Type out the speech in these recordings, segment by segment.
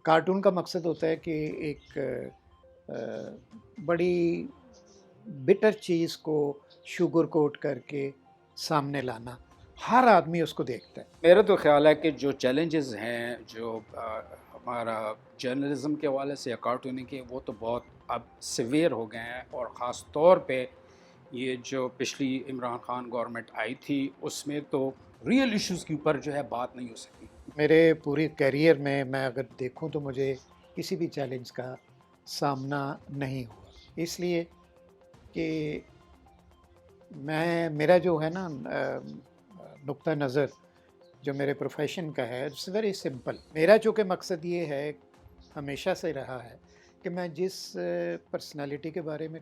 Cartoon کا مقصد ہوتا ہے کہ ایک بڑی بٹر چیز کو شوگر کوٹ کر کے سامنے لانا، ہر آدمی اس کو دیکھتا ہے۔ میرا تو خیال ہے کہ جو چیلنجز ہیں جو ہمارا جرنلزم کے حوالے سے یا کارٹوننگ کے، وہ تو بہت اب سیویئر ہو گئے ہیں، اور خاص طور پہ یہ جو پچھلی عمران خان گورنمنٹ آئی تھی اس میں تو ریئل ایشوز کے اوپر جو ہے بات نہیں ہو سکی۔ میرے پوری کیریئر میں اگر دیکھوں تو مجھے کسی بھی چیلنج کا سامنا نہیں ہوا، اس لیے کہ میرا جو ہے نا نقطہ نظر جو میرے پروفیشن کا ہے، اٹس ویری سمپل۔ میرا چونکہ مقصد یہ ہے، ہمیشہ سے رہا ہے، کہ میں جس پرسنالٹی کے بارے میں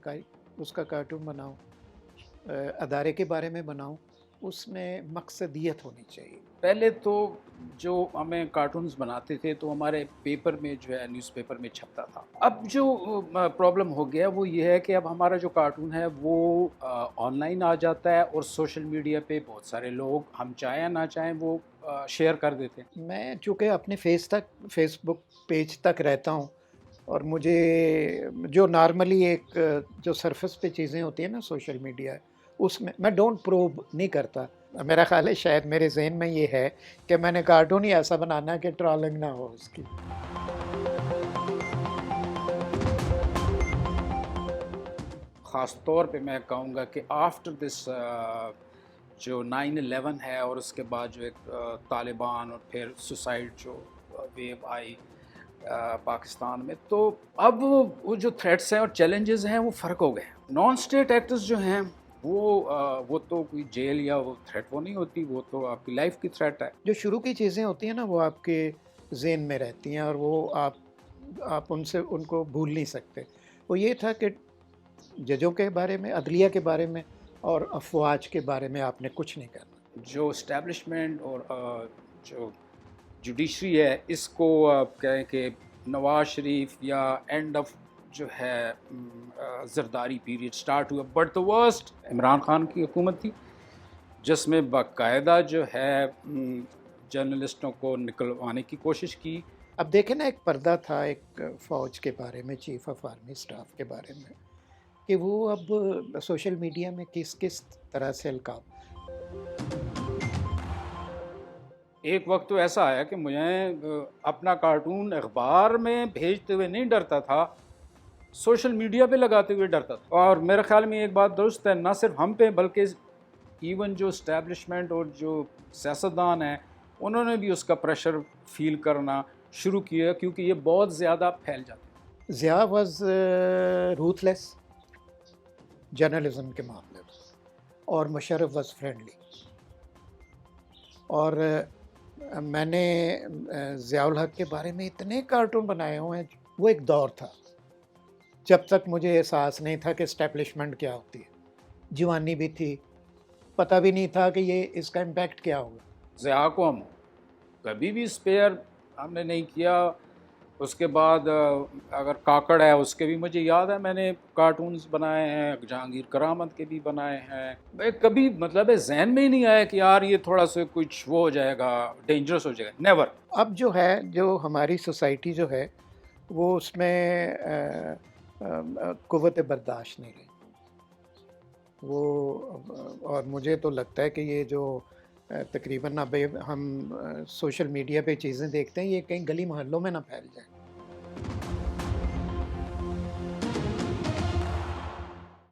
اس کا کارٹون بناؤں، ادارے کے بارے میں بناؤں، اس میں مقصدیت ہونی چاہیے۔ پہلے تو جو ہمیں کارٹونز بناتے تھے تو ہمارے پیپر میں جو ہے نیوز پیپر میں چھپتا تھا۔ اب جو پرابلم ہو گیا وہ یہ ہے کہ اب ہمارا جو کارٹون ہے وہ آن لائن آ جاتا ہے، اور سوشل میڈیا پہ بہت سارے لوگ ہم چاہیں نہ چاہیں وہ شیئر کر دیتے ہیں۔ میں چونکہ اپنے فیس بک پیج تک رہتا ہوں، اور مجھے جو نارملی ایک جو سرفس پہ چیزیں ہوتی ہیں نا سوشل میڈیا، اس میں ڈونٹ پروب نہیں کرتا۔ میرا خیال ہے شاید میرے ذہن میں یہ ہے کہ میں نے کارٹون ہی ایسا بنانا کہ ٹرالنگ نہ ہو اس کی۔ خاص طور پہ میں کہوں گا کہ آفٹر دس جو 9/11 ہے، اور اس کے بعد جو ایک طالبان اور پھر سوسائڈ جو ویو آئی پاکستان میں، تو اب وہ جو تھریٹس ہیں اور چیلنجز ہیں وہ فرق ہو گئے ہیں۔ نان اسٹیٹ ایکٹرز جو ہیں وہ تو کوئی جیل یا وہ تھریٹ وہ نہیں ہوتی، وہ تو آپ کی لائف کی تھریٹ ہے۔ جو شروع کی چیزیں ہوتی ہیں نا وہ آپ کے ذہن میں رہتی ہیں، اور وہ آپ ان کو بھول نہیں سکتے۔ وہ یہ تھا کہ ججوں کے بارے میں، عدلیہ کے بارے میں اور افواج کے بارے میں آپ نے کچھ نہیں کرنا۔ جو اسٹیبلشمنٹ اور جو جوڈیشری ہے، اس کو آپ کہیں کہ نواز شریف یا اینڈ آف جو ہے زرداری پیریڈ سٹارٹ ہوا، but the worst Imran Khan کی حکومت تھی، جس میں باقاعدہ جو ہے جرنلسٹوں کو نکلوانے کی کوشش کی۔ اب دیکھیں نا، ایک پردہ تھا ایک فوج کے بارے میں، چیف آف آرمی سٹاف کے بارے میں، کہ وہ اب سوشل میڈیا میں کس طرح سے القاب۔ ایک وقت تو ایسا آیا کہ مجھے اپنا کارٹون اخبار میں بھیجتے ہوئے نہیں ڈرتا تھا، سوشل میڈیا پہ لگاتے ہوئے ڈرتا تھا۔ اور میرے خیال میں ایک بات درست ہے، نہ صرف ہم پہ بلکہ ایون جو اسٹیبلشمنٹ اور جو سیاستدان ہیں انہوں نے بھی اس کا پریشر فیل کرنا شروع کیا، کیونکہ یہ بہت زیادہ پھیل جاتے ہیں۔ Zia was ruthless journalism کے معاملے میں، اور مشرف واز فرینڈلی۔ اور میں نے ضیاء الحق کے بارے میں اتنے کارٹون بنائے ہوئے ہیں۔ وہ ایک دور تھا جب تک مجھے احساس نہیں تھا کہ اسٹیبلشمنٹ کیا ہوتی ہے، جوانی بھی تھی، پتہ بھی نہیں تھا کہ یہ اس کا امپیکٹ کیا ہوگا۔ ضیاء کو ہم کبھی بھی اسپیئر ہم نے نہیں کیا۔ اس کے بعد اگر کاکڑ ہے اس کے بھی مجھے یاد ہے میں نے کارٹونز بنائے ہیں، جہانگیر کرامت کے بھی بنائے ہیں۔ میں کبھی مطلب ذہن میں ہی نہیں آیا کہ یار یہ تھوڑا سا کچھ وہ ہو جائے گا، ڈینجرس ہو جائے گا، نیور۔ اب جو ہے، جو ہماری سوسائٹی جو ہے وہ اس میں قوت برداشت نہیں رہی وہ، اور مجھے تو لگتا ہے کہ یہ جو تقریباً اب ہم سوشل میڈیا پہ چیزیں دیکھتے ہیں، یہ کہیں گلی محلوں میں نہ پھیل جائیں۔